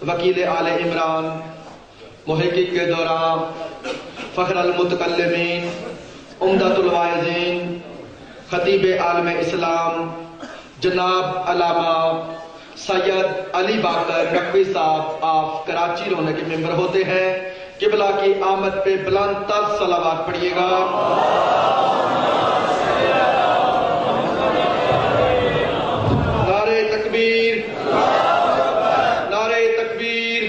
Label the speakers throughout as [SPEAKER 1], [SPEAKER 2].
[SPEAKER 1] وکیل آل عمران، محقق کے دوران، فخر المتکلمین، عمدۃ الواعظین، خطیب عالم اسلام جناب علامہ سید علی باقر نقوی صاحب آپ کراچی رونے کے ممبر ہوتے ہیں۔ قبلہ کی آمد پہ بلند تر صلوات پڑھیے گا۔ نعرہ تکبیر، نعرہ تکبیر،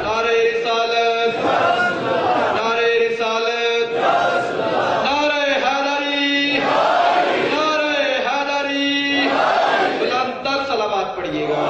[SPEAKER 1] نعرہ رسالت، نعرہ رسالت، نعرہ حیدری، نعرہ حیدری، بلند تر صلوات پڑھیے گا۔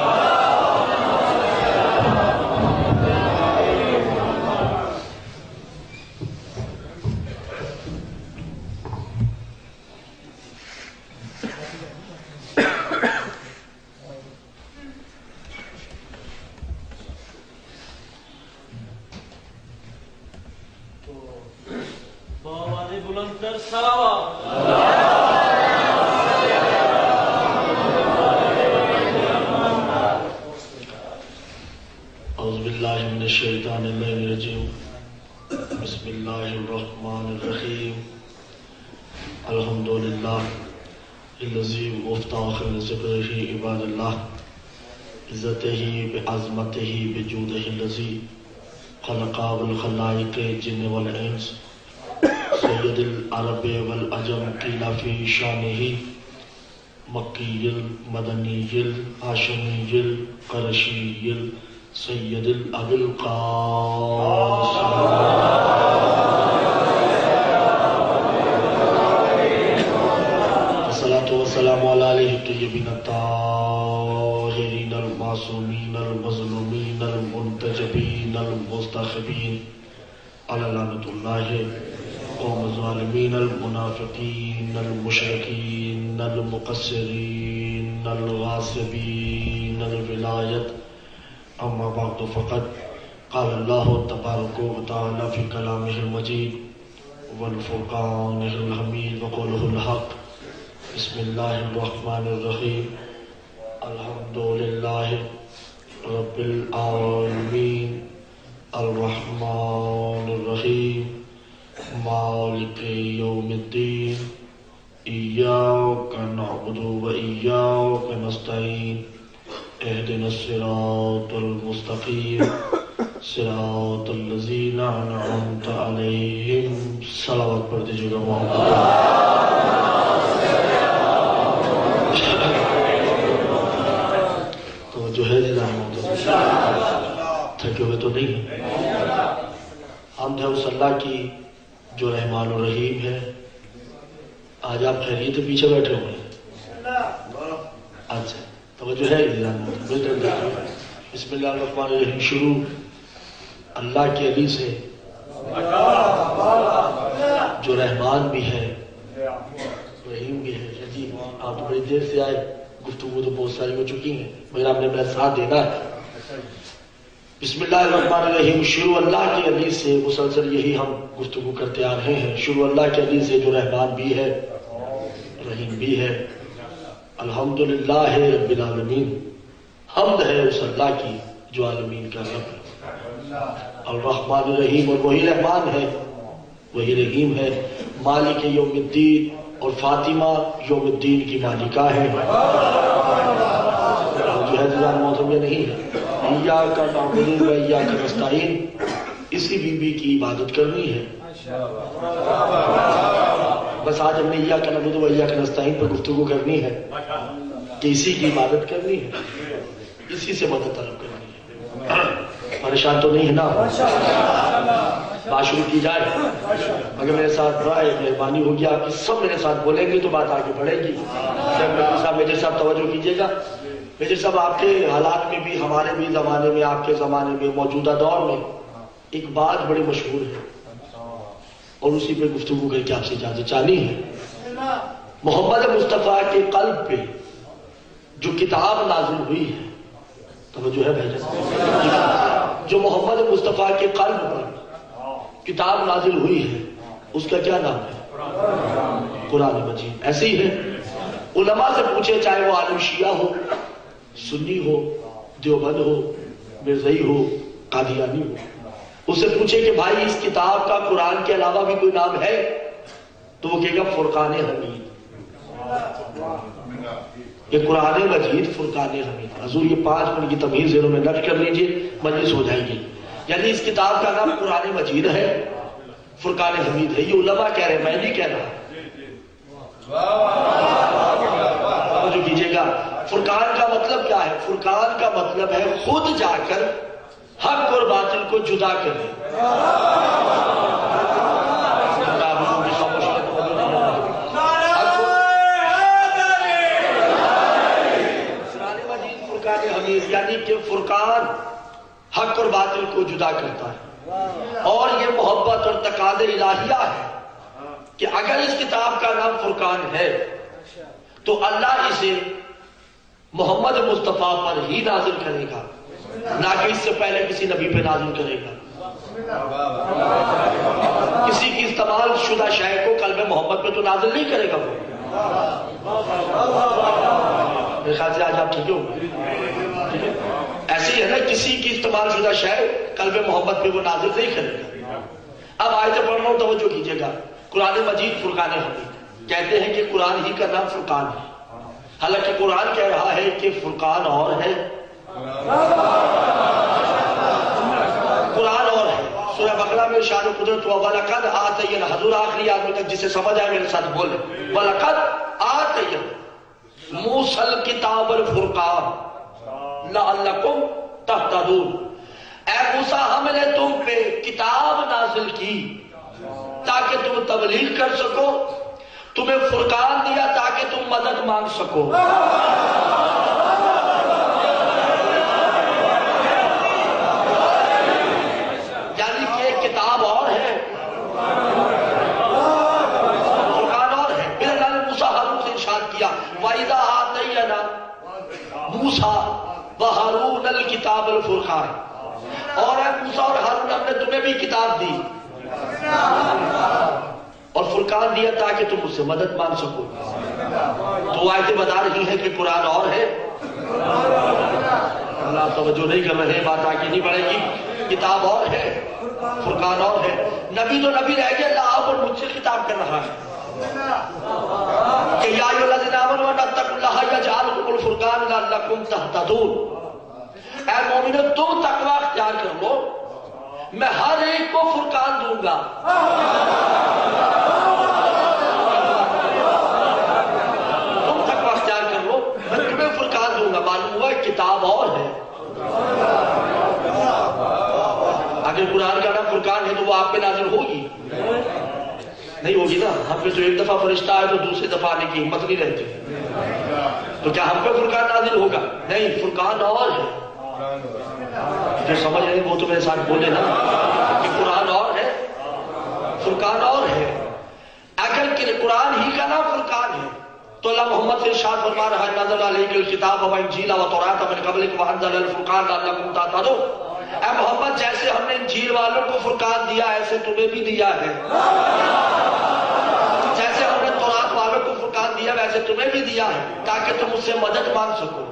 [SPEAKER 2] اعوذ باللہ من الشیطان الرجیم، بسم اللہ الرحمن الرحیم، الحمدللہ الذی مفتاح ذکرہ عباد اللہ، عزتہ بعظمتہ بجودہ الذی خلق الخلائق الجن والانس، سید العرب والعجم قیل فی شانہ مکی المدنی الہاشمی القرشی سید الابی القاسم الصلاۃ والسلام علی آلہ الطیبین الطاہرین المعصومین المظلومین المنتجبین المستخبین علی لعنۃ اللہ قوم الظالمین المنافقین المشرکین المقصرین الغاصبین الولایت۔ اما بعد فقد قال اللہ تبارک و تعالی فی کلامہ المجید والفرقانہ الحمید وقولہ الحق۔ بسم اللہ الرحمن الرحیم، الحمدللہ رب العالمین، الرحمن الرحیم، مالک یوم الدین، ایاک نعبد و ایاک نستعین، اہدنا الصراط المستقیم، صراط الذین انعمت علیہم۔ صلوات پڑھ دیجیے گا محمد۔ تو جو ہے تھکے ہوئے تو نہیں ہیں؟ حمد ہے اس اللہ کی جو رحمان و رحیم ہے۔ آج آپ خیریت کے پیچھے بیٹھے ہوئے ہیں؟ اچھا توجہ ہے۔ بسم اللہ الرحمن الرحیم شروع اللہ کے علی سے، جو رحمان بھی ہے رحیم بھی ہے۔ جی آپ تو بڑی دیر سے آئے، گفتگو تو بہت ساری ہو چکی ہیں، مگر آپ نے میرا ساتھ دینا ہے۔ بسم اللہ الرحمن الرحیم شروع اللہ کے علی سے، مسلسل یہی ہم گفتگو کرتے آ رہے ہیں۔ شروع اللہ کے علی سے جو رحمان بھی ہے رحیم بھی ہے۔ الحمدللہ رب العالمین، حمد ہے اس اللہ کی جو عالمین کا رب ہے۔ الرحمن الرحیم، اور وہی رحمان ہے وہی رحیم ہے۔ مالک یوم الدین، اور فاطمہ یوم الدین کی مالکہ ہے۔ جو ہے جزان موسم یہ نہیں ہے۔ ایاک نعبد و ایاک نستعین، اسی بی بی کی عبادت کرنی ہے۔ بس آج ہم نے ایاک نعبد و ایاک نستعین پر گفتگو کرنی ہے کہ اسی کی عبادت کرنی ہے، اسی سے مدد طلب کرنی ہے۔ پریشان تو نہیں ہے نا؟ بات شروع کی جائے، اگر میرے ساتھ رائے مہربانی ہوگی آپ کی، سب میرے ساتھ بولیں گے تو بات آگے بڑھے گی۔ میجر صاحب توجہ کیجیے گا۔ میجر صاحب آپ کے حالات میں بھی، ہمارے بھی زمانے میں، آپ کے زمانے میں، موجودہ دور میں ایک بات بڑی مشہور ہے، اور اسی پہ گفتگو کر کے آپ سے اجازت چاہنی ہے۔ محمد مصطفیٰ کے قلب پہ جو کتاب نازل ہوئی ہے، توجہ ہے بھائی جان، جو محمد مصطفیٰ کے قلب پر کتاب نازل ہوئی ہے، اس کا کیا نام ہے؟ قرآن مجید۔ ایسے ہی ہے، علماء سے پوچھے، چاہے وہ عالم شیعہ ہو، سنی ہو، دیوبند ہو، مرزائی ہو قادیانی ہو، اس سے پوچھے کہ بھائی اس کتاب کا قرآن کے علاوہ بھی کوئی نام ہے؟ تو وہ کہے گا فرقان حمید۔ یہ قرآن مجید فرقان حمید۔ حضور یہ 5 منٹ کی تمیز ذہنوں میں نوٹ کر لیجئے، مجلس ہو جائے گی۔ یعنی اس کتاب کا نام قرآن مجید ہے، فرقان حمید ہے۔ یہ علماء کہہ رہے ہیں، میں نہیں کہہ رہا۔ جو کیجئے گا، فرقان کا مطلب کیا ہے؟ فرقان کا مطلب ہے خود جا کر حق اور باطل کو جدا کرے۔ یعنی کہ فرقان حق اور باطل کو جدا کرتا ہے، اور یہ محبت اور تقاضے الہیہ ہے کہ اگر اس کتاب کا نام فرقان ہے تو اللہ اسے محمد مصطفیٰ پر ہی نازل کرے گا، نہ کہ اس سے پہلے کسی نبی پہ نازل کرے گا۔ کسی کی استعمال شدہ شے کو قلب محمد پہ تو نازل نہیں کرے گا وہ۔ میرے خیال سے آج آپ ٹھیک ہو؟ ایسے ہی ہے نا، کسی کی استعمال شدہ شے قلب محمد پہ وہ نازل نہیں کرے گا۔ اب آیت پڑھ رہا ہوں، توجہ کیجیے گا۔ قرآن مجید فرقان حمید، کہتے ہیں کہ قرآن ہی کا نام فرقان ہے، حالانکہ قرآن کہہ رہا ہے کہ فرقان اور ہے، قرآن اور ہے۔ سورہ بقرہ میں ارشاد قدرت ہوا وَلَقَدْ آتَيْنَا، حضور آخری آدمی تک جسے سمجھ آئے میرے ساتھ بولے، وَلَقَدْ آتَيْنَا مُوسَى الْكِتَابَ الْفُرْقَانَ لَعَلَّكُمْ تَهْتَدُونَ۔ اے موسیٰ، ہم نے تم پہ کتاب نازل کی تاکہ تم تبلیغ کر سکو، تمہیں فرقان دیا تاکہ تم مدد مانگ سکو۔ یعنی کہ ایک کتاب اور ہے، فرقان اور ہے۔ پھر اللہ نے موسیٰ ہارون سے ارشاد کیا وَإِذَا آتَيْنَا مُوسَى وَهَارُونَ الْكِتَابَ الْفُرْقَانَ، اور اے موسیٰ اور ہارون، ہم نے تمہیں بھی کتاب دی اور فرقان دیا تاکہ تم اس سے مدد مانگ سکو۔ تو آیتیں بتا رہی ہیں کہ قرآن اور ہے۔ اللہ توجہ نہیں کر رہے، بات آگے نہیں بڑھے گی۔ کتاب اور ہے، فرقان اور ہے۔ نبی تو نبی رہ گیا، اللہ آپ اور مجھ سے خطاب کر رہا ہے کہ یا ایھا الذین آمنوا اتقوا اللہ یجعل لکم الفرقان لعلکم تہتدون۔ اے مومنو، تم تقوی اختیار کر لو، میں ہر ایک کو فرقان دوں گا۔ تم تقوی اختیار کر لو، میں تمہیں فرقان دوں گا۔ معلوم ہوا کتاب اور ہے۔ اگر قرآن کا نام فرقان ہے تو وہ آپ پہ نازل ہوگی؟ نہیں ہوگی نا۔ ہم پہ جو ایک دفعہ فرشتہ آئے تو دوسری دفعہ آنے کی ہمت نہیں رہتی، تو کیا ہم پہ فرقان نازل ہوگا؟ نہیں، فرقان اور ہے۔ جو سمجھ رہے ہیں وہ تو میرے ساتھ بولے نا کہ قرآن اور ہے، فرقان اور ہے۔ اگر قرآن ہی کا نام فرقان ہے تو اللہ محمد سے ارشاد فرما رہا ہے نزل علیک الکتاب وانجیل وتوراۃ من قبلک وانزل الفرقان لعلکم تہتدون۔ اے محمد، جیسے ہم نے انجیل والوں کو فرقان دیا ایسے تمہیں بھی دیا ہے، جیسے ہم نے تورات والوں کو فرقان دیا ویسے تمہیں بھی دیا ہے تاکہ تم اس سے مدد مانگ سکو۔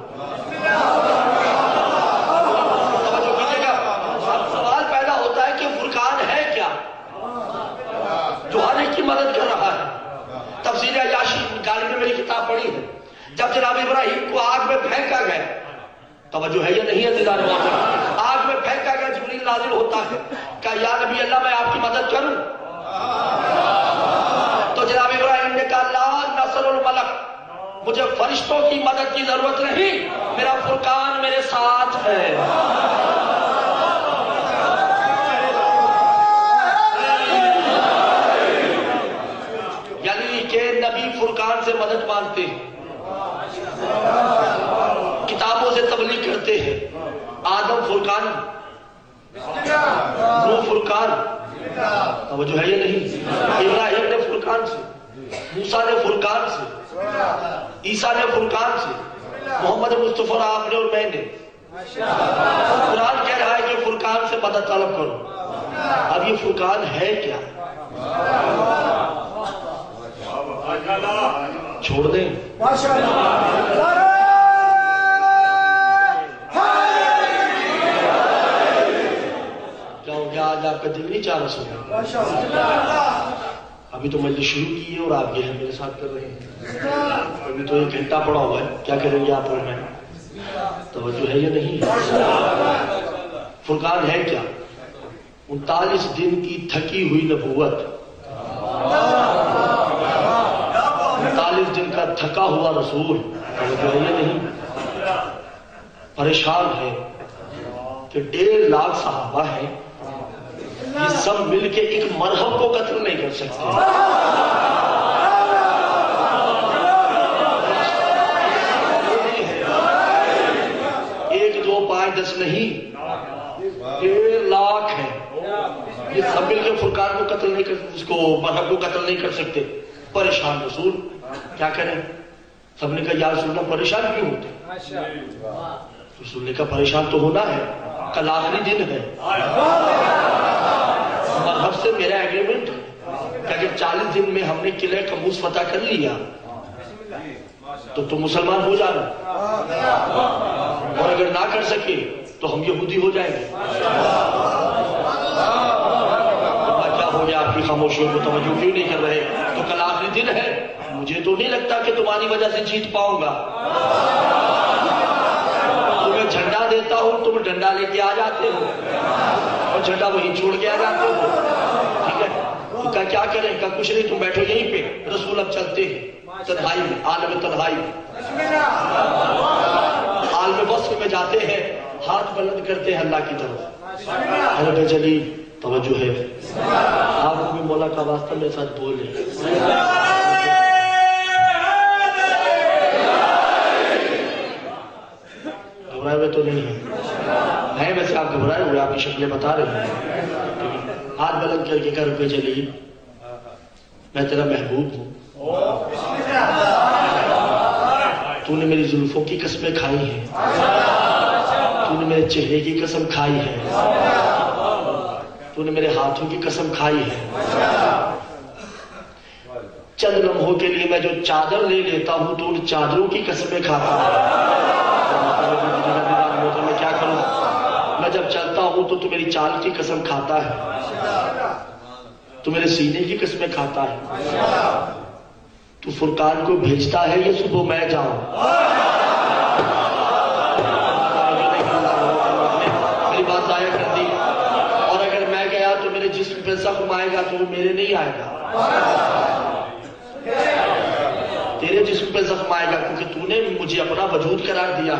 [SPEAKER 2] جو ہر ایک کی مدد کر رہا ہے۔ تفسیر عیاشی گالی میں میری کتاب پڑھی ہے، جب جناب ابراہیم کو آگ میں پھینکا گیا، توجہ ہے یا نہیں ہے دیدار موجود؟ آگ میں پھینکا گیا، جبریل نازل ہوتا ہے، کہا یا نبی اللہ میں آپ کی مدد کروں؟ تو جناب ابراہیم نے کہا لا نصر الملک، مجھے فرشتوں کی مدد کی ضرورت نہیں، میرا فرقان میرے ساتھ ہے۔ نبی فرقان سے مدد مانگتے ہیں، کتابوں سے تبلیغ کرتے ہیں۔ آدم فرقان، نوح فرقان، توجہ ہے یا نہیں؟ ابراہیم نے فرقان سے، موسیٰ نے فرقان سے، عیسیٰ نے فرقان سے، محمد مصطفیٰ آپ نے اور میں نے۔ قرآن کہہ رہا ہے کہ فرقان سے مدد طلب کرو۔ اب یہ فرقان ہے کیا؟ چھوڑ دیں؟ میں آپ کا دل نہیں چاہ رسول ابھی تو مجلس شروع کی ہے اور آپ یہ میرے ساتھ کر رہے ہیں. ابھی تو 1 گھنٹہ پڑا ہوا ہے. کیا کریں گے آپ اور میں؟ توجہ ہے یا نہیں؟ فرقان ہے کیا؟ 39 دن کی تھکی ہوئی نبوت، 39 دن کا تھکا ہوا رسول. توجہ ہے یا نہیں؟ پریشان ہے کہ 1.5 لاکھ صحابہ ہیں، یہ سب مل کے ایک مرہم کو قتل نہیں کر سکتے. 1 2 5 10 نہیں، 1.5 لاکھ ہے. یہ سب مل کے فرقان کو قتل نہیں کر، اس کو مرہم کو قتل نہیں کر سکتے. پریشان رسول، کیا کریں؟ سب نے کہا یا رسول اللہ پریشان کیوں ہوتے؟ رسول نے کہا پریشان تو ہونا ہے، کل آخری دن ہے، مرحب سے میرا ایگریمنٹ ہے کہ اگر 40 دن میں ہم نے قلعہ قموس فتح کر لیا تو تم مسلمان ہو جانا، اور اگر نہ کر سکے تو ہم یہودی ہو جائیں گے. کیا ہو گیا؟ آپ کی خاموشیوں کو توجہ کیوں نہیں کر رہے؟ تو کل آخری دن ہے، مجھے تو نہیں لگتا کہ تمہاری وجہ سے جیت پاؤں گا. تمہیں جھنڈا دیتا ہوں، تم ڈنڈا لے کے آ جاتے ہو اور جھنڈا وہیں چھوڑ کے آ جاتے ہو. ٹھیک ہے، تو کیا کریں؟ کہا کچھ نہیں، تم بیٹھو یہیں پہ. رسول اب چلتے ہیں تنہائی میں، عالم تنہائی میں، عالم وصف میں جاتے ہیں، ہاتھ بلند کرتے ہیں اللہ کی طرف. حضرت جلیل توجہ ہے، آپ کو بھی مولا کا واسطہ میرے ساتھ بولے. گھبرائے ہوئے تو نہیں ہیں؟ ویسے آپ گھبرائے ہوئے، آپ کی شکلیں بتا رہے ہیں. ہاتھ بلند کر کے کر کے جلیل میں تیرا محبوب ہوں، تو نے میری زلفوں کی قسمیں کھائی ہیں، تو نے میرے چہرے کی قسم کھائی ہے، تو نے میرے ہاتھوں کی قسم کھائی ہے. چند لمحوں کے لیے میں جو چادر لے لیتا ہوں تو ان چادروں کی قسمیں کھاتا ہوں. میں کیا کروں؟ میں جب چلتا ہوں تو میری چال کی قسم کھاتا ہے، تو میرے سینے کی قسمیں کھاتا ہے. تو فرقان کو بھیجتا ہے یہ صبح میں جاؤں. میری بات ضائع کر دی. اور اگر میں گیا تو میرے جسم پہ زخم آئے گا تو وہ میرے نہیں آئے گا، تیرے جسم پہ زخم آئے گا، کیونکہ تو نے مجھے اپنا وجود قرار دیا.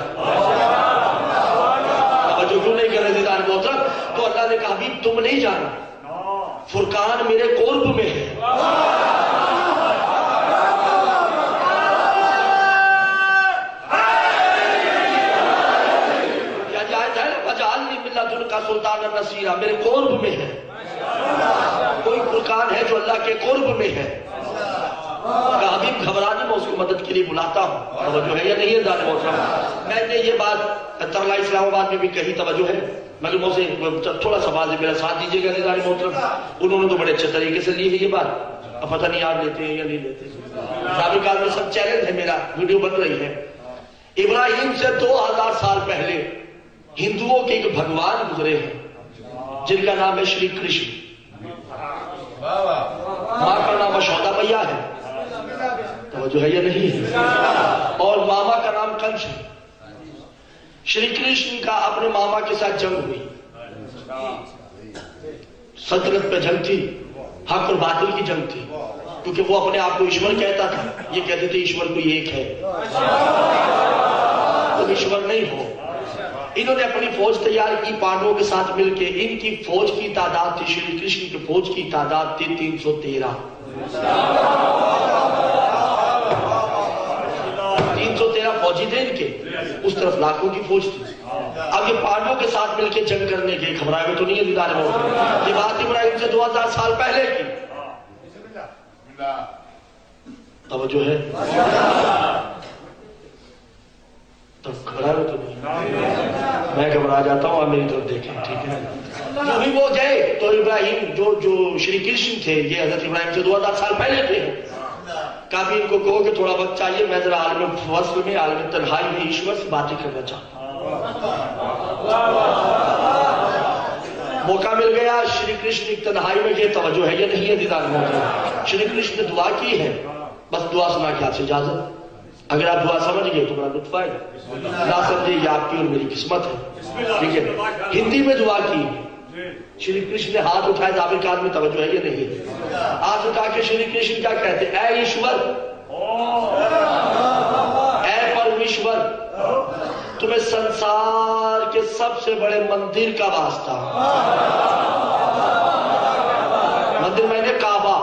[SPEAKER 2] توجہ کیوں نہیں کر رہے دیدار محترم؟ تو اللہ نے کہا حبیب تم نہیں جانا، فرقان میرے قرب میں ہے. کیا جائز ہے؟ وجعلنی من لدنک سلطانا نصیرا، میرے قرب میں ہے. کوئی فرقان ہے جو اللہ کے قرب میں ہے. کہا حبیب گھبرانے میں اس کو مدد کے لیے بلاتا ہوں. توجہ ہے یا نہیں ہے ذات محترم؟ میں نے یہ بات ترلا اسلام آباد میں بھی کہی، توجہ ہے؟ معلوموں سے تھوڑا سا واضح میرا ساتھ دیجیے گا نظام محترم. انہوں نے تو بڑے اچھے طریقے سے لی ہے یہ بات، اب پتہ نہیں یاد لیتے ہیں یا نہیں لیتے. سابقات میں سب چیلنج ہے، میرا ویڈیو بن رہی ہے. ابراہیم سے 2000 سال پہلے ہندوؤں کے ایک بھگوان گزرے ہیں جن کا نام ہے شری کرشن. ماں کا نام یشودا میاں ہے، توجہ ہے یا نہیں ہے؟ اور ماما کا نام کنش ہے. شری کرشن کا اپنے ماما کے ساتھ جنگ ہوئی، سلطنت پہ جنگ تھی، حق اور باطل کی جنگ تھی، کیونکہ وہ اپنے آپ کو ایشور کہتا تھا، یہ کہتے تھے ایشور کوئی ایک ہے، تم ایشور نہیں ہو. انہوں نے اپنی فوج تیار کی پانڈووں کے ساتھ مل کے. ان کی فوج کی تعداد تھی، شری کرشن کی فوج کی تعداد تھی 313. 313 فوجی تھے ان کے، اس طرف لاکھوں کی فوج تھی. اب یہ پانڈووں کے ساتھ مل کے جنگ کرنے کے. گھبرائے ہوئے تو نہیں ہے دیدار محترم؟ یہ بات ابراہیم سے 2000 سال پہلے کی. توجہ ہے؟ تو گھبرائے ہوئے تو نہیں؟ میں گھبرا جاتا ہوں، آپ میری طرف دیکھیں. ٹھیک ہے، جو بھی وہ گئے تو ابراہیم جو شری کرشن تھے، یہ حضرت ابراہیم سے 2000 سال پہلے تھے. کافی ان کو کہو کہ تھوڑا وقت چاہیے، میں ذرا عالم فصل میں، عالم تنہائی میں ایشور سے باتیں کرنا چاہتا ہوں. موقع مل گیا شری کرشن کی تنہائی میں یہ توجہ ہے یا نہیں ہے دیدار محترم؟ شری کرشن نے دعا کی ہے، بس دعا سنا کے آپ سے اجازت۔ اگر آپ دعا سمجھ گئے تو بڑا لطف آئے گا، نہ سمجھے یہ آپ کی اور میری قسمت ہے، ٹھیک ہے؟ ہندی میں دعا کی شری کرشن نے ہاتھ اٹھائے، ظاہر کار میں توجہ ہے یا نہیں ہے؟ ہاتھ اٹھا کے شری کرشن کیا کہتے ہیں؟ اے ایشور، اے پرمیشور، تمہیں سنسار کے سب سے بڑے مندر کا واسطہ، مندر میں نے کعبہ،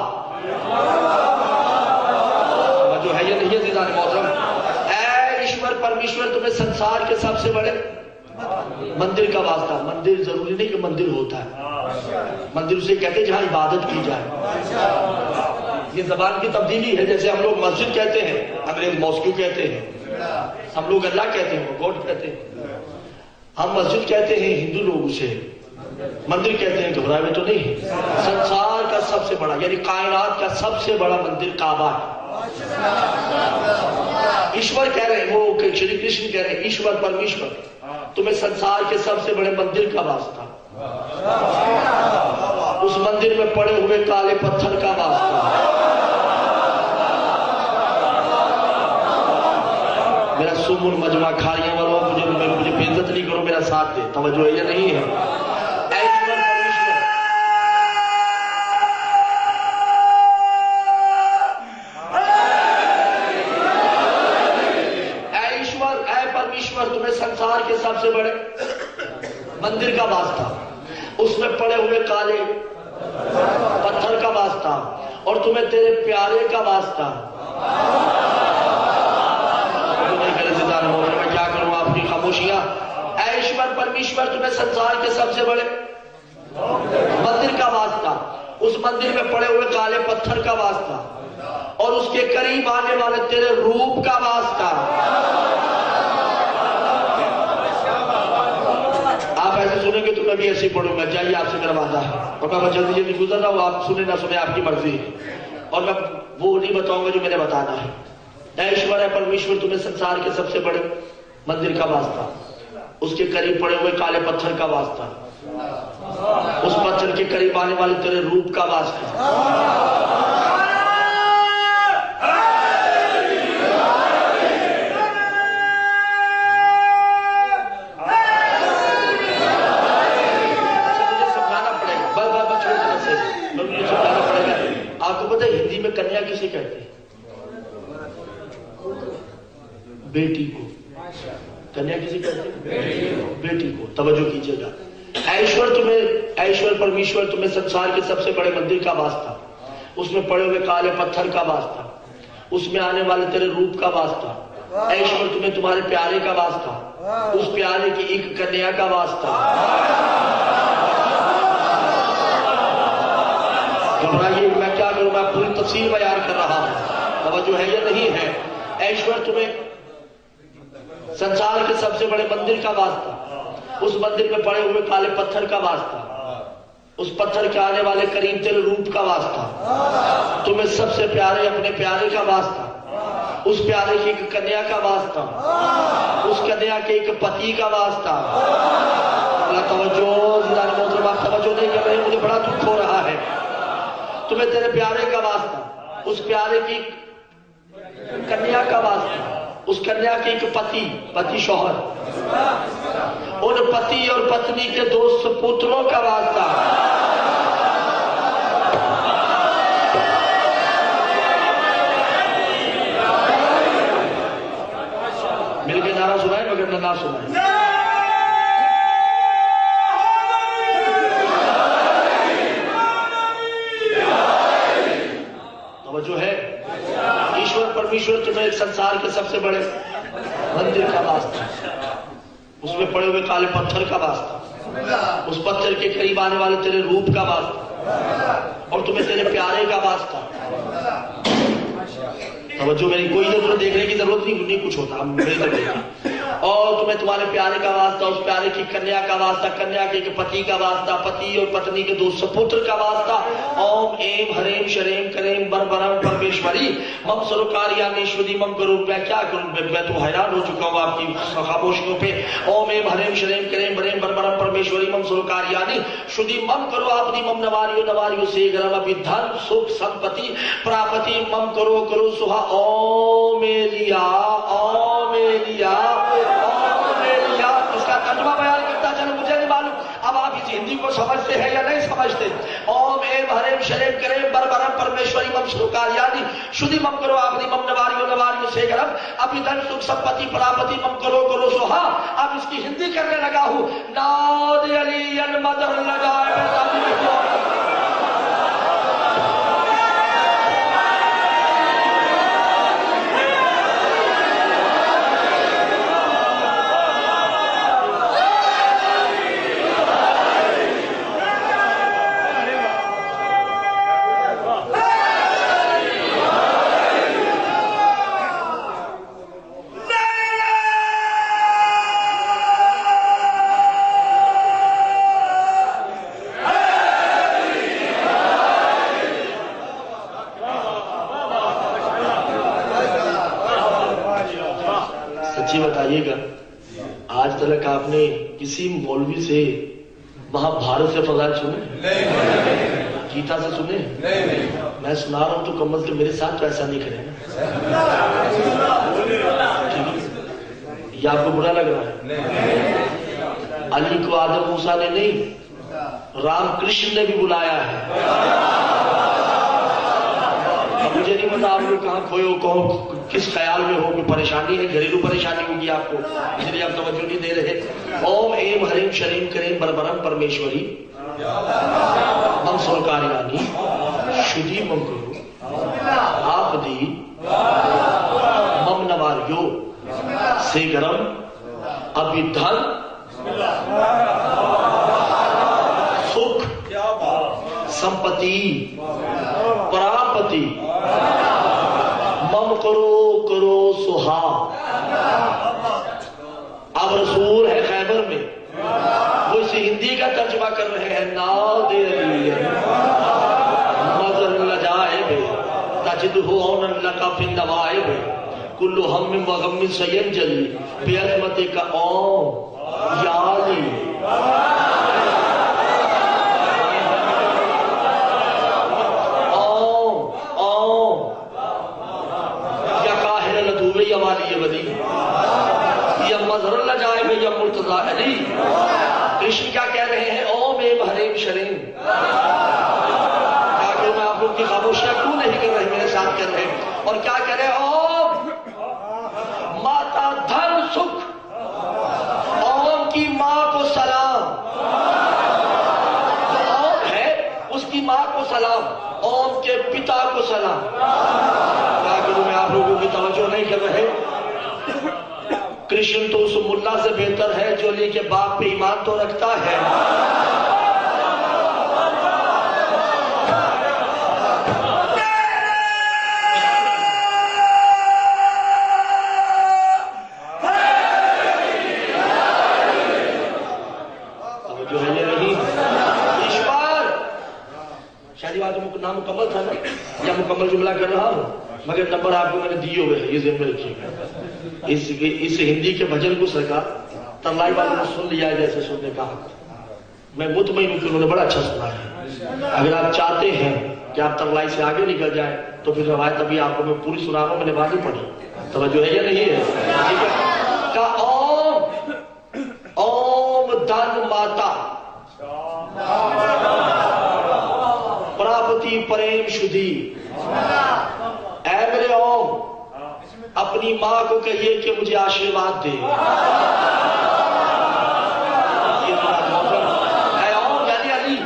[SPEAKER 2] جو ہے یہ نہیں ہے دیدار محترم؟ اے ایشور پرمیشور، تمہیں سنسار کے سب سے بڑے مندر کا واسطہ۔ مندر ضروری نہیں کہ مندر ہوتا ہے، مندر اسے کہتے ہیں جہاں عبادت کی جائے۔ یہ زبان کی تبدیلی ہے، جیسے ہم لوگ مسجد کہتے ہیں، انگریز موسکیو کہتے ہیں، ہم لوگ اللہ کہتے ہیں، وہ گاڈ کہتے ہیں۔ ہم مسجد کہتے ہیں، ہندو لوگ اسے مندر کہتے ہیں، گھبرائے ہوئے تو نہیں ہے۔ سنسار کا سب سے بڑا یعنی کائنات کا سب سے بڑا مندر کعبہ ہے۔ ایشور کہہ رہے ہیں، وہ شری کرشن کہہ رہے ہیں، ایشور پرمیشور، تمہیں سنسار کے سب سے بڑے مندر کا واسطہ، اس مندر میں پڑے ہوئے کالے پتھر کا واسطہ۔ میرا سمن مجمع کھاریاں والوں، مجھے بے عزت نہیں کرو، میرا ساتھ دے، توجہ ہے یا نہیں ہے؟ ایشور پرمیشور، اے ایشور، اے پرمیشور، تمہیں سنسار کے سب سے بڑے مندر کا واسطہ، اس میں پڑے ہوئے کالے پتھر کا واسطہ، اور تمہیں تیرے پیارے کا واسطہ۔ میں کیا کروں آپ کی خاموشیاں؟ اے ایشور پرمیشور، تمہیں سنسار کے سب سے بڑے مندر کا واسطہ، اس مندر میں پڑے ہوئے کالے پتھر کا واسطہ، اور اس کے قریب آنے والے تیرے روپ کا واسطہ۔ آپ ایسے سنیں گے تو میں بھی ایسے پڑھوں گا، چاہیے آپ سے میرا وعدہ ہے، اور میں جلدی جلدی گزر رہا ہوں، آپ سنیں نہ سنیں آپ کی مرضی ہے، اور میں وہ نہیں بتاؤں گا جو میں نے بتانا ہے۔ اے ایشور، اے پرمیشور، تمہیں سنسار کے سب سے بڑے مندر کا واسطہ، اس کے قریب پڑے ہوئے کالے پتھر کا واسطہ، اس پتھر کے قریب آنے والے تیرے روپ کا واسطہ۔ مجھے سمجھانا پڑے گا، بس چھوٹا سے مجھے سمجھانا پڑے گا۔ آپ کو پتہ ہے ہندی میں کنیا کسے کہتے ہیں؟ بیٹی کو۔ کنیا کسی کہتے ہیں؟ بیٹی کو۔ توجہ کیجئے گا، ایشور پرمیشور، تمہیں سنسار کے سب سے بڑے مندر کا واسطہ، اس میں پڑے ہوئے کالے پتھر کا واسطہ، اس میں آنے والے تیرے روپ کا واسطہ۔ ایشور، تمہیں تمہارے پیارے کا واسطہ، اس پیارے کی ایک کنیا کا واسطہ۔ گھبرائیے، میں کیا کروں، میں پوری تفصیل بیان کر رہا ہوں، توجہ ہے یا نہیں ہے؟ ایشور، تمہیں سنسار کے سب سے بڑے مندر کا واسطہ، اس مندر میں پڑے ہوئے کالے پتھر کا واسطہ، اس پتھر کے آنے والے قریب تیرے روپ کا واسطہ، تمہیں سب سے پیارے اپنے پیارے کا واسطہ، اس پیارے کی ایک کنیا کا واسطہ، اس کنیا کے ایک پتی کا واسطہ۔ اللہ توجہ، زیادہ محترم آپ توجہ نہیں کر رہے، مجھے بڑا دکھ ہو رہا ہے۔ تمہیں تیرے پیارے کا واسطہ، اس پیارے کی کنیا کا واسطہ، اس کنیا کے ایک پتی شوہر، ان پتی اور پتنی کے دو سپوتروں کا واسطہ۔ مل کے نعرہ سنائے مگر نہ سنائے۔ توجہ ہے؟ ایشور پرمیشور، تمہیں ایک سنسار کے سب سے بڑے مندر کا واسطہ، اس میں پڑے ہوئے کالے پتھر کا واسطہ، اس پتھر کے قریب آنے والے تیرے روپ کا واسطہ، اور تمہیں تیرے پیارے کا واسطہ۔ توجہ، میری کوئی ادھر ادھر دیکھنے کی ضرورت نہیں کچھ ہوتا، ہم میری طرف دیکھیں، اور تمہیں تمہارے پیارے کا واسطہ، اس پیارے کی کنیا کا واسطہ، کنیا کے پتی کا واسطہ، پتی اور پتنی کے دو سپوتر کا واسطہ، اوم ایم حریم شریم کریم بربرم پرمیشوری مم سروکاریانی شدی مم کرو. میں کیا کروں، میں تو حیران ہو چکا ہوں آپ کی خاموشیوں پہ. اوم ایم حریم شریم کریم بریم بربرم پرمیشوری مم سروکاریانی شدی مم کرو اپنی مم نواریو نواریو سے گرم ابھی دھن سکھ سمپتی پراپتی مم کرو کرو سہا. اوم ایلیا اوم ایلیا اوم ایلیا. اس کا ترجمہ بیان کرتا چلو، مجھے نہیں معلوم اب آپ اس ہندی کو سمجھتے ہیں یا نہیں سمجھتے. اوم ایم حریم شریم کریم بربرم پرمیشوری مم سروکاریانی شدی مم کرو اپنی مم نواریو نواریو سے گرم ابھی دھن سکھ سمپتی پراپتی مم کرو کرو سہا. اب اس کی ہندی کرنے لگا ہوں. ناد علی مدر لگائے آپ نے کسی مولوی سے مہا بھارت سے فضائل سنے؟ گیتا سے سنے؟ میں سنا رہا ہوں تو کم از کم میرے ساتھ تو ایسا نہیں کرے نا. یہ آپ کو برا لگ رہا ہے؟ علی کو آدم موسیٰ نے نہیں، رام کرشن نے بھی بلایا ہے. اب مجھے نہیں پتا آپ لوگ کہاں کھوئے ہو، کہو کس خیال میں ہو، کوئی پریشانی ہے، گھریلو پریشانی ہوگی آپ کو، اس لیے آپ توجہ نہیں دے رہے. اوم ایم حریم شریم کریم بربرم پرمیشوری مم سروکاریانی شدی مم کرو آپ دی مم نواریو سے گرم ابھی دھن سکھ سمپتی پراپتی مم کرو کرو سہا. اب رسول ہے خیبر میں، وہ اسے ہندی کا ترجمہ کر رہے ہیں. ناد علی مدر لجائب تجدہ عونا لک فی النوائب کل ہم و غم سینجلی بعظمتک اوم یا علی. کرشن کیا کہہ رہے ہیں؟ اوم ایم حریم شریم. کیا کہ میں آپ لوگ کی خاموشیاں کیوں نہیں کر رہے، میرے ساتھ کر رہے. اور کیا کہہ رہے ہیں؟ اوم ماتا دھن سکھ، اوم کی ماں کو سلام. اوم ہے اس کی ماں کو سلام، اوم کے پتا کو سلام. کیا کروں میں آپ لوگوں کی توجہ نہیں کر رہے. کرشن تو اس ملا سے بہتر ہے جو علی کے باپ پہ ایمان تو رکھتا ہے. جو ہے یہ نہیں اس بار شاید بات نامکمل تھا نا، یا مکمل جملہ کر رہا ہوں، مگر نمبر آپ کو میں نے دیے ہوئے ہیں، یہ ذہن میں رکھیے گا. اس ہندی کے بھجن کو سرکار ترلائی والوں نے سن لیا ہے جیسے سننے کا حق. میں مطمئن ہوں کہ انہوں نے بڑا اچھا سنا ہے. اگر آپ چاہتے ہیں کہ آپ ترلائی سے آگے نکل جائیں تو پھر روایت ابھی آپ کو میں پوری سنا رہا ہوں، میں نے بات نہیں پڑھی. توجہ ہے یا نہیں ہے؟ ٹھیک ہے. کہ اوم اوم دھن ماتا پراپتی پریم شدھی. اے میرے اوم اپنی ماں کو کہیے کہ مجھے آشیرواد دے. اے اوم یعنی علی،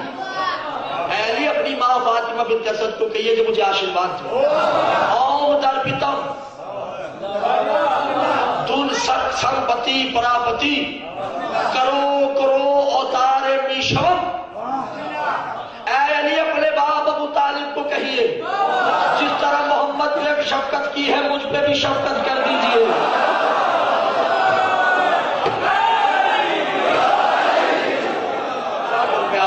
[SPEAKER 2] اے علی اپنی ماں فاطمہ بنت اسد کو کہیے کہ مجھے آشیرواد دے. اوم درپتم دن ست سمپتی پراپتی کرو کرو اوتار میشم. اے علی اپنے باپ ابو طالب کو کہیے جس طرح محمد نے شفقت کی ہے مجھ پہ بھی شفقت کر دیجئے.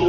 [SPEAKER 2] 2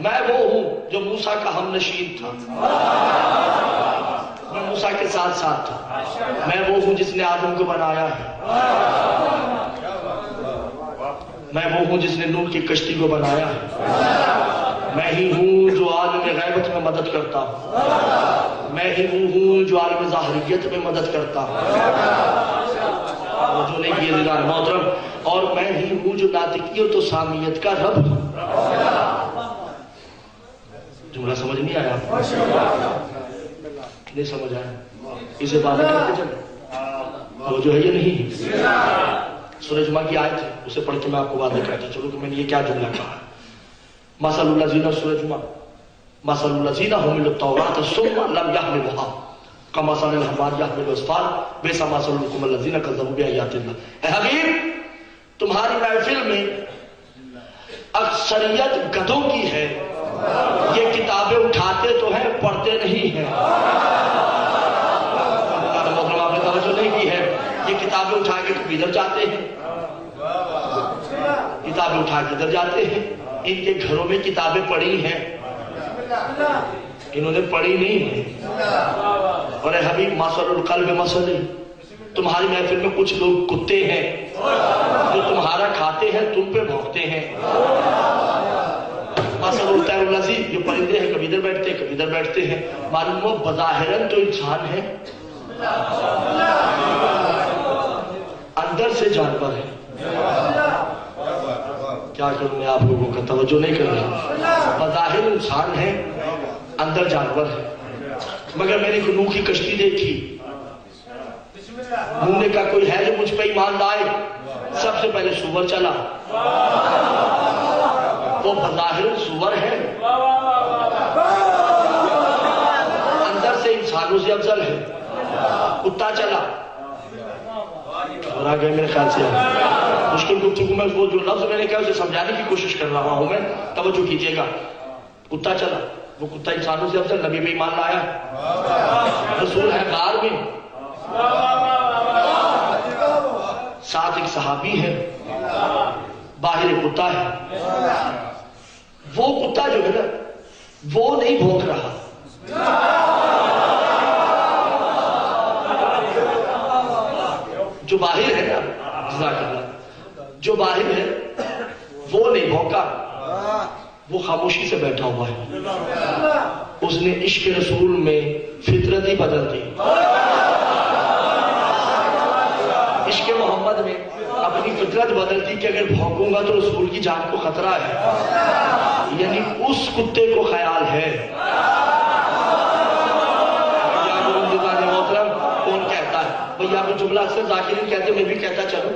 [SPEAKER 2] میں وہ ہوں جو موسیٰ کا ہم نشین تھا، میں موسیٰ کے ساتھ ساتھ تھا، میں وہ ہوں جس نے آدم کو بنایا ہے، میں وہ ہوں جس نے نوح کی کشتی کو بنایا ہے، میں ہی ہوں جو عالم غیبت میں مدد کرتا ہوں، میں ہی وہ ہوں جو عالم ظاہریت میں مدد کرتا ہوں، جو نہیں کیے دیدار محترم، اور میں ہی ہوں جو ناطقیت و سامیت کا رب ہوں۔ جملہ سمجھ نہیں آیا؟ نہیں سمجھ آیا؟ اسے بات کرتے چلیں، وہ جو ہے یہ نہیں ہے۔ سورہ جمعہ کی آیت ہے، اسے پڑھ کے میں آپ کو واضح کرتا چلوں کہ میں نے یہ کیا جملہ کہا ہے۔ مثل الذین، سورہ جمعہ، مثل الذین حملوا التوراۃ ثم لم یحملوها کمثل الحمار یحمل اسفارا بئس مثل القوم الذین کذبوا بآیات اللہ۔ اے حبیب، تمہاری محفل میں اکثریت گدھوں کی ہے، یہ کتابیں اٹھاتے تو ہیں پڑھتے نہیں ہیں۔ محترم آپ نے توجہ نہیں کی ہے، یہ کتابیں اٹھا کے تم ادھر جاتے ہیں، کتابیں اٹھا کے ادھر جاتے ہیں، ان کے گھروں میں کتابیں پڑھی ہیں، انہوں نے پڑھی نہیں ہے۔ اور اے حبیب مثل القلب مثل، تمہاری محفل میں کچھ لوگ کتے ہیں جو تمہارا کھاتے ہیں تم پہ بھونکتے ہیں۔ مثل الطیر الذی، جو پرندے ہیں کبھی ادھر بیٹھتے ہیں کبھی ادھر بیٹھتے ہیں، معلوم ہو بظاہراً تو انسان ہے، اندر سے جانور ہے۔ کیا کروں میں آپ لوگوں کا توجہ نہیں کر رہا؟ بظاہر انسان ہے، اندر جانور ہے۔ مگر میں نے نوح کی کشتی دیکھی، نوح نے کہا کوئی ہے جو مجھ پہ ایمان لائے، سب سے پہلے سور چلا، وہ بظاہر سور ہے، اندر سے انسانوں سے افضل ہے۔ کتا چلا، اور آگے میرے خیال سے مشکل گفتگو میں وہ جو لفظ میں نے کہا اسے سمجھانے کی کوشش کر رہا ہوں میں، توجہ کیجئے گا۔ کتا چلا، وہ کتا انسانوں سے افضل، نبی پہ ایمان لایا، رسول ہے غار میں، ساتھ ایک صحابی ہے، باہر ایک کتا ہے۔ وہ کتا جو ہے نا وہ نہیں بھونک رہا، جو باہر ہے نا، جزاک اللہ، جو باہر ہے وہ نہیں بھونکا، وہ خاموشی سے بیٹھا ہوا ہے۔ اس نے عشق رسول میں فطرت ہی بدل دی، عشق محمد میں اپنی فطرت بدل دی کہ اگر بھونکوں گا تو رسول کی جان کو خطرہ ہے۔ یعنی اس کتے کو خیال ہے کون کہتا ہے بھئی، آپ جملہ اکثر ذاکرین کہتے ہیں، میں بھی کہتا چلوں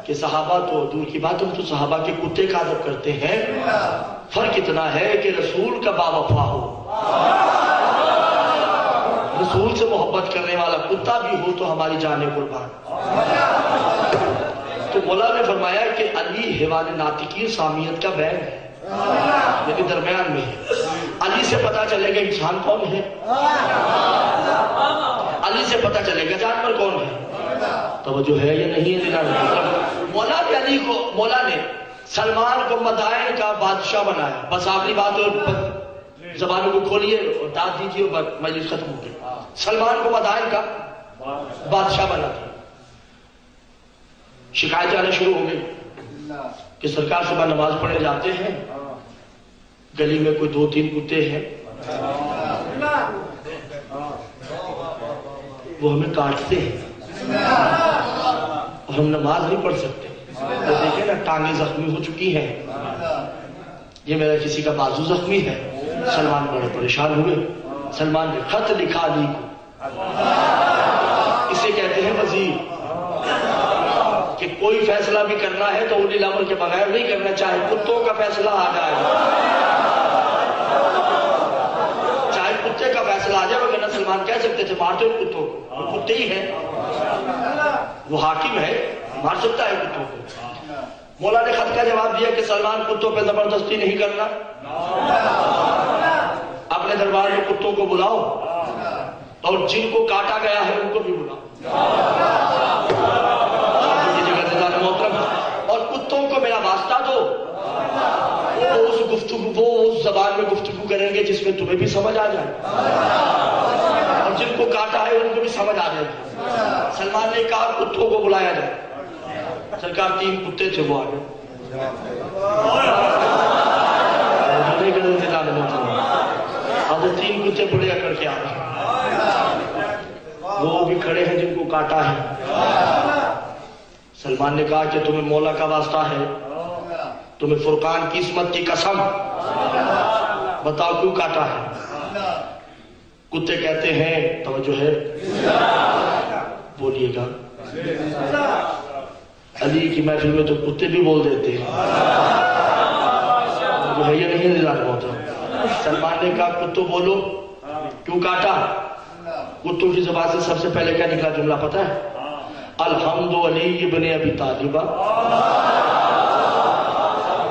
[SPEAKER 2] کہ صحابہ تو دور کی بات، ہم تو صحابہ کے کتے کا ادب کرتے ہیں، فرق اتنا ہے کہ رسول کا باوفا ہو، رسول سے محبت کرنے والا کتا بھی ہو تو ہماری جانیں قربان۔ تو مولا نے فرمایا کہ علی حیوان ناطقی سامیت کا بین ہے، یعنی درمیان میں ہے۔ علی سے پتا چلے گا انسان کون ہے، علی سے پتا چلے گا جانور کون ہے۔ توجہ ہے یا نہیں ہے؟ مولا نے علی کو، مولا نے سلمان کو مدائن کا بادشاہ بنایا، بس آخری بات اور زبانوں کو کھولیے اور داد دیجیے اور مجلس ختم ہو گئی۔ سلمان کو مدائن کا بادشاہ بنا دیا، شکایتیں آنا شروع ہو گئی کہ سرکار صبح نماز پڑھنے جاتے ہیں، گلی میں کوئی 2-3 کتے ہیں، وہ ہمیں کاٹتے ہیں اور ہم نماز نہیں پڑھ سکتے۔ تو دیکھیں نا، ٹانگیں زخمی ہو چکی ہیں، یہ میرا کسی کا بازو زخمی ہے۔ سلمان بڑے پریشان ہوئے، سلمان نے خط لکھا علی کو، اسے کہتے ہیں وزیر، کہ کوئی فیصلہ بھی کرنا ہے تو اولی الامر کے بغیر نہیں کرنا، چاہے کتوں کا فیصلہ آ جائے، چاہے کتے کا فیصلہ آ جائے، وگرنہ سلمان کہہ سکتے تھے مارتے ہو کتوں کو، وہ کتے ہی ہیں، وہ حاکم ہے، مار سکتا ہے کتوں کو۔ مولا نے خط کا جواب دیا کہ سلمان کتوں پہ زبردستی نہیں کرنا، اپنے دربار میں کتوں کو بلاؤ اور جن کو کاٹا گیا ہے ان کو بھی بلاؤ، اور کتوں کو میرا واسطہ دو گفتگو وہ اس زبان میں گفتگو کریں گے جس میں تمہیں بھی سمجھ آ جائے اور جن کو کاٹا ہے ان کو بھی سمجھ آ جائے. سلمان نے کہا کتوں کو بلایا جائے. سرکار 3 کتے تھے وہ آگے اب وہ 3 کتے بڑے اکڑ کے آ گئے. وہ بھی کھڑے ہیں جن کو کاٹا ہے. سلمان نے کہا کہ تمہیں مولا کا واسطہ ہے, تمہیں فرقان کی عصمت کی قسم, بتاؤ کیوں کاٹا ہے. کتے کہتے ہیں, توجہ ہے, بولیے گا. علی کی محفل میں تو کتے بھی بول دیتے ہیں, جو ہے یہ نہیں دلانا ہوتا. سلمان نے کہا کتوں بولو کیوں کاٹا. کتوں کی زبان سے سب سے پہلے کیا نکلا جملہ پتہ ہے؟ الحمد علی ابن ابی طالبہ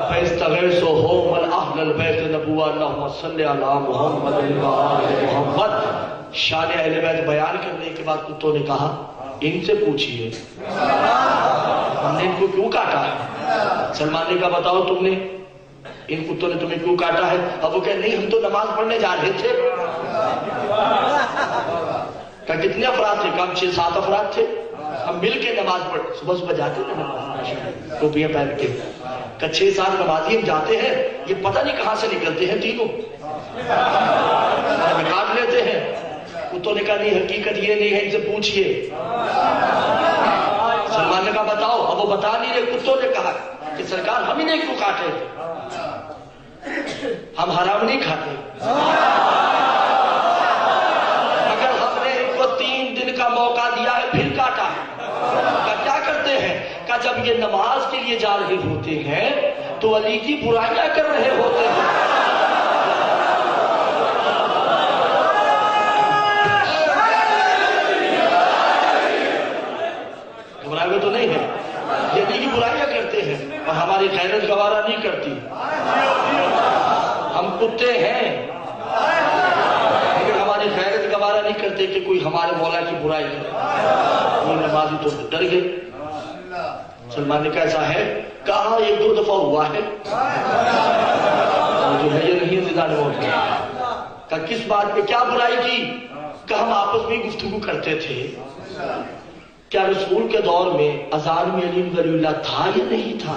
[SPEAKER 2] فاستغیثوا من اہل البیت نبوہ اللہم صلی علی محمد و آل محمد. شان اہل بیت بیان کرنے کے بعد کتوں نے کہا ان سے پوچھئے ہم نے ان کو کیوں کاٹا ہے. سلمان نے کہا بتاؤ تم نے ان کتوں نے تمہیں کیوں کاٹا ہے. اب وہ کہے نہیں ہم تو نماز پڑھنے جا رہے تھے. کہا کتنے افراد تھے؟ کہا 6-7 افراد تھے, ہم مل کے نماز پڑھ صبح جاتے ہیں نماز ٹوپیاں پہن کے. کہ 6-7 نمازی ہم جاتے ہیں, یہ پتہ نہیں کہاں سے نکلتے ہیں تینوں, نکال لیتے ہیں. کتوں نے کہا نہیں حقیقت یہ نہیں ہے, ان سے پوچھئے. سلمان نے کہا بتاؤ. اب وہ بتا نہیں رہے. کتوں نے کہا کہ سرکار ہم انہیں کیوں کاٹے, ہم حرام نہیں کھاتے. اگر ہم نے ان کو 3 دن کا موقع دیا ہے پھر کاٹا ہے. کیا کرتے ہیں؟ کہ جب یہ نماز کے لیے جا رہے ہوتے ہیں تو علی کی برائیاں کر رہے ہوتے ہیں. گھبراہے تو نہیں ہے, یہ علی کی برائیاں کرتے ہیں اور ہماری غیرت گوارا نہیں کرتی. ہم کتے ہیں لیکن ہماری غیرت گوارا نہیں کرتے کہ کوئی ہمارے مولا کی برائی کرے. وہ نمازی تو ڈر گئے. سلمان نے کہا ایسا ہے؟ کہا 1-2 دفعہ ہوا ہے, جو ہے یہ نہیں زندہ نہیں ہوتا. کہا کس بات پہ, کیا برائی کی؟ کہ ہم آپس میں گفتگو کرتے تھے کیا رسول کے دور میں اذان میں علی ولی اللہ تھا یا نہیں تھا.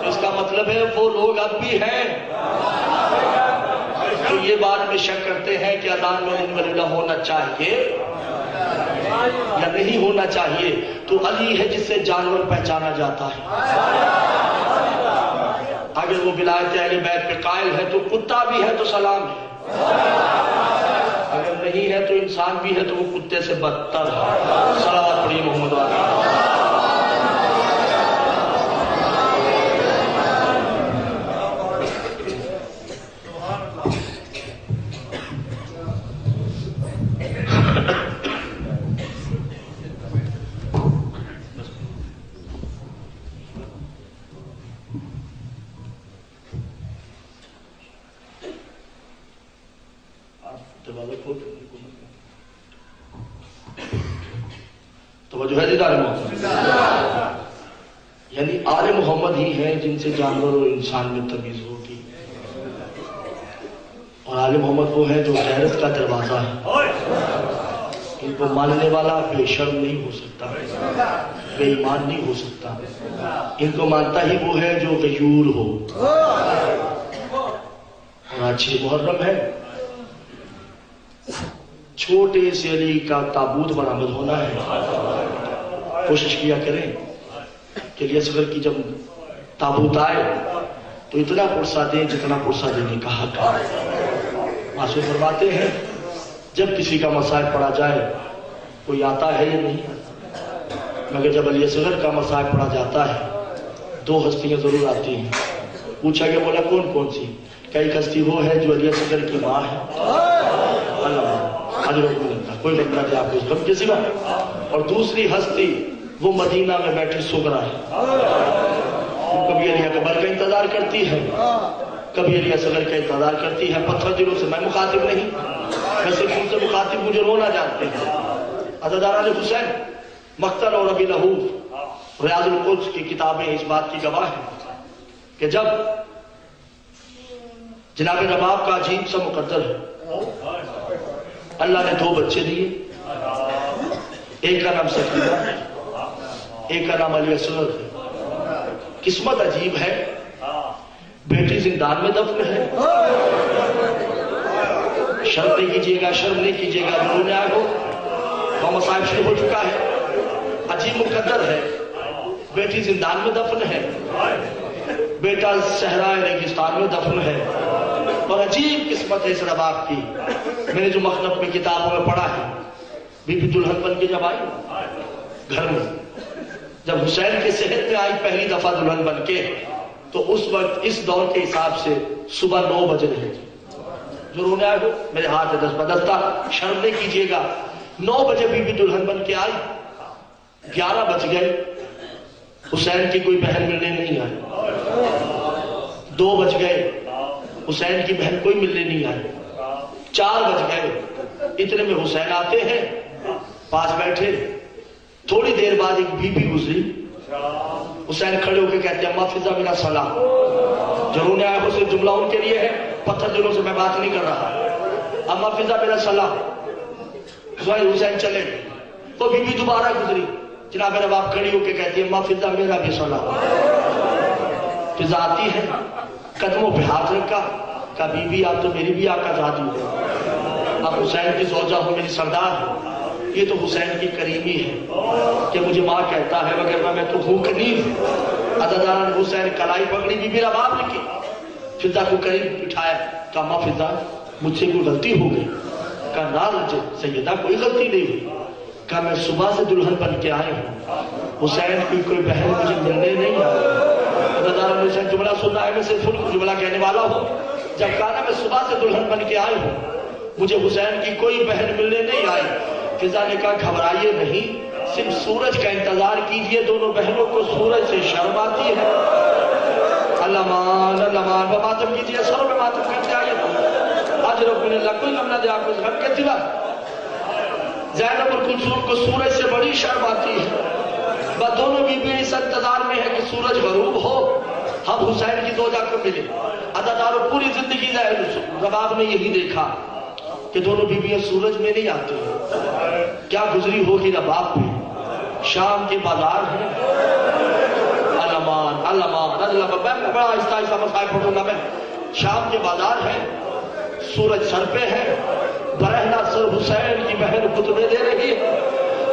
[SPEAKER 2] اس کا مطلب ہے وہ لوگ اب بھی ہیں تو یہ بات میں شک کرتے ہیں کہ اذان میں علی ولی اللہ ہونا چاہیے یا نہیں ہونا چاہیے. تو علی ہے جس سے جانور پہچانا جاتا ہے. اگر وہ ولایت اہل بیت پہ قائل ہے تو کتا بھی ہے تو سلام ہے, اگر نہیں ہے تو انسان بھی ہے تو وہ کتے سے بدتر ہے. صلوات پڑھیے محمد والا. توجہ ہے دیدار محمد, یعنی آل محمد ہی ہیں جن سے جانور اور انسان میں تمیز ہوگی. اور آل محمد وہ ہیں جو غیرت کا دروازہ ہے. ان کو ماننے والا بے شرم نہیں ہو سکتا, بے ایمان نہیں ہو سکتا. ان کو مانتا ہی وہ ہے جو غیور ہو. اور آج محرم ہے, چھوٹے سے علی کا تابوت برآمد ہونا ہے. کوشش کیا کریں کہ علی اصغر کی جب تابوت آئے تو اتنا پرسہ دیں جتنا پرسہ دینے کا حق ہے. معصوم فرماتے ہیں جب کسی کا مسائل پڑھا جائے کوئی آتا ہے یا نہیں آتا, مگر جب علی اصغر کا مسائل پڑھا جاتا ہے 2 ہستیاں ضرور آتی ہیں. پوچھا کہ بولا کون کون سی؟ کہ ایک ہستی وہ ہے جو علی اصغر کی ماں ہے, کوئی بندہ دے آپ کو اس غم کے سوا, اور دوسری ہستی وہ مدینہ میں بیٹھی سغرا ہے. کبھی علی اکبر کا انتظار کرتی ہے, کبھی علی اصغر کا انتظار کرتی ہے. پتھر دلوں سے میں مخاطب نہیں, میں صرف ان سے مخاطب مجھے رونا جانتے ہیں. عزادار علی حسین مقتل اور ابی لہوف ریاض القدس کی کتابیں اس بات کی گواہ ہیں کہ جب جناب رباب کا عجیب سا مقدر ہے، اللہ نے 2 بچے دیے، ایک کا نام سکینہ ہے، ایک کا نام علی اصغر ہے۔ قسمت عجیب ہے، بیٹی زندان میں دفن ہے۔ شرم نہیں کیجیے گا، شرم نہیں کیجیے گا، جو رونے آئے ہو وہ مصائب شروع ہو چکا ہے۔ عجیب مقدر ہے، بیٹی زندان میں دفن ہے، بیٹا صحرائے ریگستان میں دفن ہے۔ اور عجیب قسمت ہے اس رباب کی، میں نے جو مخنب میں کتابوں میں پڑھا ہے، بی بی دلہن بن کے جب آئی گھر میں، جب حسین کے صحت میں آئی پہلی دفعہ دلہن بن کے، تو اس وقت اس دور کے حساب سے صبح 9 بج رہے تھے۔ جو رونے آئے ہو میرے ہاتھ ہے 10 بدستہ، شرم نہیں کیجیے گا۔ 9 بجے بی بی دلہن بن کے آئی، 11 بج گئے، حسین کی کوئی بہن ملنے نہیں آئی۔ 2 بج گئے، حسین کی بہن کوئی ملنے نہیں آئی۔ 4 بج گئے، اتنے میں حسین آتے ہیں، پاس بیٹھے۔ تھوڑی دیر بعد ایک بی بی گزری، حسین کھڑے ہو کے کہتے ہیں اما فضا میرا سلام۔ جو رونے آئے ہو صرف جملہ ان کے لیے ہے، پتھر دلوں سے میں بات نہیں کر رہا۔ اما فضا میرا سلام۔ حسین چلے، وہ بی بی دوبارہ گزری، جناب رباب کھڑی ہو کے کہتی ہے اما فضا میرا بھی سلام۔ فضا آتی ہے، قدموں پہ ہاتھ رکھا، کہا بی بی آپ تو میری بھی آقا زادی ہو، آپ حسین کی زوجہ ہو، میری سردار ہو۔ یہ تو حسین کی کریمی ہے کہ مجھے ماں کہتا ہے وغیرہ میں تو ہوں کنیز۔ عزاداران حسین کلائی پکڑی، بی بی رباب نے کی، فضا کو قریب بٹھایا، کہا ماں فضا مجھ سے کوئی غلطی ہو گئی؟ کہا نہ رجے سیدہ کوئی غلطی نہیں ہوئی۔ کہا میں صبح سے دلہن بن کے آئے ہوں، حسین کی کوئی بہن مجھے ملنے نہیں آئی۔ عزاداران حسین جملہ سننا ہے، میں صرف ان کو جملہ کہنے والا ہوں۔ جب کہا نا میں صبح سے دلہن بن کے آئے ہوں، مجھے حسین کی کوئی بہن ملنے نہیں آئی، فضا نے کہا گھبرائیے نہیں، صرف سورج کا انتظار کیجئے، دونوں بہنوں کو سورج سے شرم آتی ہے۔ اللہ مان وہ ماتم کیجئے، سروں میں ماتم کرتے آئیے۔ اجر من اللہ کوئی غم نہ دے آپ کو غم کے سوا۔ زینب اور کلثوم کو سورج سے بڑی شرم آتی ہے، بس دونوں بیوی اس انتظار میں ہے کہ سورج غروب ہو، ہم حسین کی زوجہ کو ملے۔ عزاداروں پوری زندگی رباب نے یہی دیکھا کہ دونوں بیویاں سورج میں نہیں آتی۔ کیا گزری ہوگی رباب پہ، شام کے بازار ہیں، میں بڑا آہستہ آہستہ مسائل پڑھوں گا، میں شام کے بازار ہے، سورج سر پہ ہے، برہنہ سر حسین کی بہن خطبے دے رہی ہے۔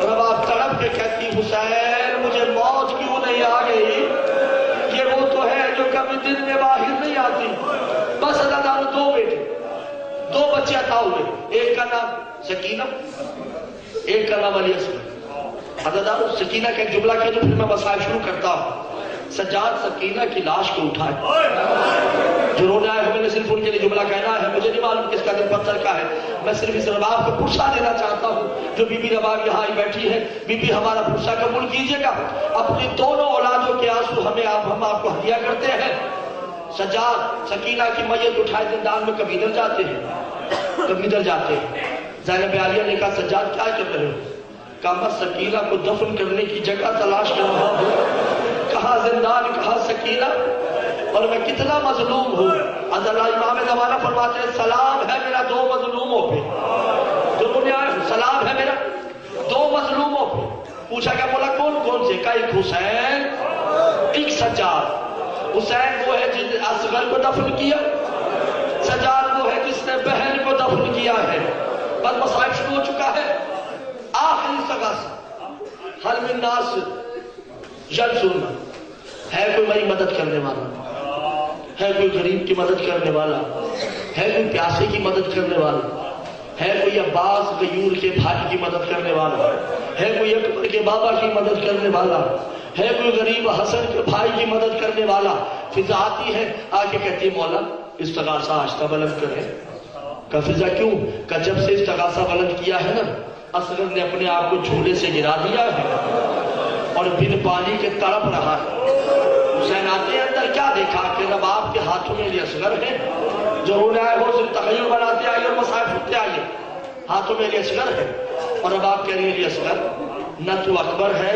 [SPEAKER 2] رباب تڑپ کے کہتی حسین مجھے موت کیوں نہیں آ گئی، یہ وہ تو ہے جو کبھی دن میں باہر نہیں آتی۔ بس عزاداروں 2 بیٹے 2 بچے عطا ہوئے، ایک کا نام سکینہ، ایک کا نام علی اصغر۔ عزاداروں سکینہ کا ایک جملہ کیا جو پھر میں مسائل شروع کرتا ہوں۔ سجاد سکینہ کی لاش کو اٹھائے، جو رونے آئے ہمیں نے صرف ان کے لیے جملہ کہنا ہے، مجھے نہیں معلوم کس کا دل پتھر کا ہے، میں صرف اس رباب کو پرسہ دینا چاہتا ہوں جو بی بی رباب یہاں ہی بیٹھی ہے۔ بی بی ہمارا پرسہ قبول کیجئے گا، اپنی دونوں اولادوں کے آنسو ہم آپ کو ہدیہ کرتے ہیں۔ سجاد سکینہ کی میت اٹھائے زندان میں کبھی ادھر جاتے ہیں۔ زینب عالیہ نے کہا سجاد کیا کر رہے ہو؟ کہا میں سکینہ کو دفن کرنے کی جگہ تلاش کر رہا ہوں، کہاں زندان کہاں سکینہ، اور میں کتنا مظلوم ہوں۔ حضرت امام زمانہ فرماتے ہیں سلام ہے میرا 2 مظلوموں پہ، جو نے آئے سلام ہے میرا 2 مظلوموں پہ۔ پوچھا کیا بولا کون سے؟ کہا ایک حسین ایک سجاد۔ حسین وہ ہے جس نے اصغر کو دفن کیا، سجاد وہ ہے جس نے بہن کو دفن کیا ہے۔ بس مسائل شروع ہو چکا ہے۔ آخری استغاثہ، حل من الناس ینصرنا، ہے کوئی میری مدد کرنے والا، ہے کوئی غریب کی مدد کرنے والا، ہے کوئی پیاسے کی مدد کرنے والا، ہے کوئی عباس غیور کے بھائی کی مدد کرنے والا، ہے کوئی اکبر کے بابا کی مدد کرنے والا، ہے کوئی غریب حسن کے بھائی کی مدد کرنے والا۔ فضا آتی ہے، آ کے کہتی ہے مولا استغاثہ آہستہ بلند کرے۔ کہا فضا کیوں؟ کہا جب سے استغاثہ بلند کیا ہے نا، اصغر نے اپنے آپ کو جھولے سے گرا دیا ہے اور بن پانی کے تڑپ رہا ہے۔ حسین آتے ہیں اندر، کیا دیکھا کہ رباب کے ہاتھوں میں یہ اصغر ہے، جو رونے آئے ہو صرف تخیل بناتے آئیے اور مسائل پھٹتے آئیے، ہاتھوں میں یہ اصغر ہے اور رباب کہہ رہی ہے یہ اصغر نہ تو اکبر ہے